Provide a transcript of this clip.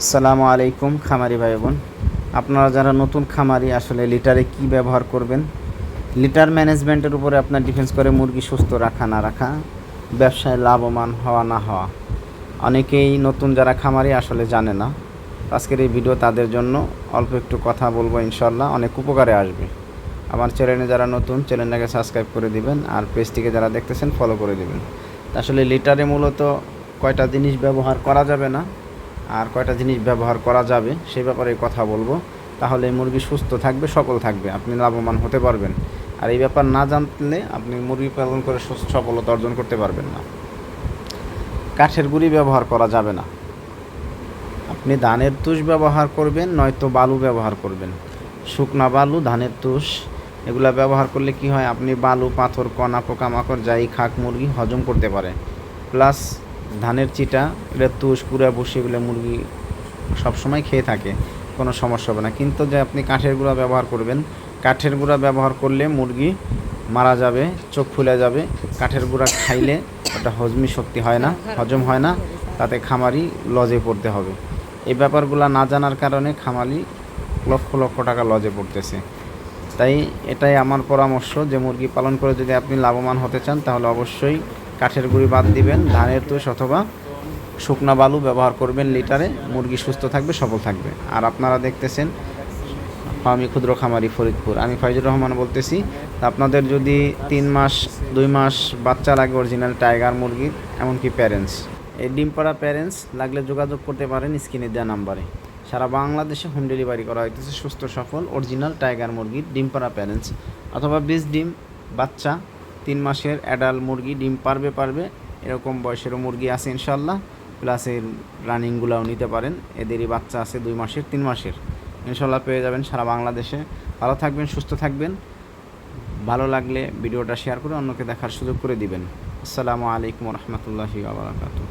আসসালামু আলাইকুম খামারি ভাই বোন, আপনারা যারা নতুন খামারি আসলে লিটারে কি ব্যবহার করবেন, লিটার ম্যানেজমেন্টের উপরে আপনার ডিফেন্স করে মুরগি সুস্থ রাখা না রাখা, ব্যবসায় লাভবান হওয়া না হওয়া। অনেকেই নতুন যারা খামারি আসলে জানে না। আজকের এই ভিডিও তাদের জন্য। অল্প একটু কথা বলবো, ইনশাল্লাহ অনেক উপকারে আসবে। আমার চ্যানেলে যারা নতুন, চ্যানেলটাকে সাবস্ক্রাইব করে দিবেন, আর পেজটিকে যারা দেখতেছেন ফলো করে দিবেন। আসলে লিটারে মূলত কয়টা জিনিস ব্যবহার করা যাবে না আর কয়টা জিনিস ব্যবহার করা যাবে সেই ব্যাপারে কথা বলবো। তাহলে মুরগি সুস্থ থাকবে, সফল থাকবে, আপনি লাভবান হতে পারবেন। আর এই ব্যাপার না জানলে আপনি মুরগি পালন করে সফলতা অর্জন করতে পারবেন না। কাঠের গুঁড়ি ব্যবহার করা যাবে না। আপনি ধানের তুষ ব্যবহার করবেন, নয়তো বালু ব্যবহার করবেন। শুকনা বালু, ধানের তুষ এগুলা ব্যবহার করলে কি হয়, আপনি বালু, পাথর, কণা, পোকামাকড় যাই খাক মুরগি হজম করতে পারে। প্লাস ধানের চিটা, এটা তুষ, কুড়া, বসে এগুলো মুরগি সবসময় খেয়ে থাকে, কোনো সমস্যা হবে না। কিন্তু যে আপনি কাঠের গুঁড়া ব্যবহার করবেন, কাঠের গুঁড়া ব্যবহার করলে মুরগি মারা যাবে, চোখ ফুলে যাবে। কাঠের গুঁড়া খাইলে ওটা হজমি শক্তি হয় না, হজম হয় না, তাতে খামারি লজে পড়তে হবে। এই ব্যাপারগুলো না জানার কারণে খামারি লক্ষ লক্ষ টাকা লজে পড়তেছে। তাই এটাই আমার পরামর্শ যে মুরগি পালন করে যদি আপনি লাভবান হতে চান, তাহলে অবশ্যই কাঠের গুঁড়ি বাদ দিবেন, ধানের তুষ অথবা শুকনা বালু ব্যবহার করবেন লিটারে। মুরগি সুস্থ থাকবে, সফল থাকবে। আর আপনারা দেখতেছেন আমি ক্ষুদ্র খামারি ফরিদপুর, আমি ফয়জুর রহমান বলতেছি। আপনাদের যদি 3 মাস 2 মাস বাচ্চা লাগে, অরিজিনাল টাইগার মুরগির, এমনকি প্যারেন্টস, এই ডিম পাড়া প্যারেন্টস লাগলে যোগাযোগ করতে পারেন স্ক্রিনে দেওয়া নাম্বারে। সারা বাংলাদেশে হোম ডেলিভারি করা হইতেছে সুস্থ সফল অরিজিনাল টাইগার মুরগির ডিম পাড়া প্যারেন্টস, অথবা 20 ডিম বাচ্চা 3 মাসের অ্যাডাল্ট মুরগি ডিম পারবে এরকম বয়সেরও মুরগি আছে ইনশাল্লাহ। প্লাস এর রানিংগুলোও নিতে পারেন, এদেরই বাচ্চা আছে 2 মাসের, 3 মাসের, ইনশাল্লাহ পেয়ে যাবেন সারা বাংলাদেশে। ভালো থাকবেন, সুস্থ থাকবেন। ভালো লাগলে ভিডিওটা শেয়ার করে অন্যকে দেখার সুযোগ করে দিবেন। আসসালামু আলাইকুম রহমতুল্লাহি ওয়া বারাকাতুহু।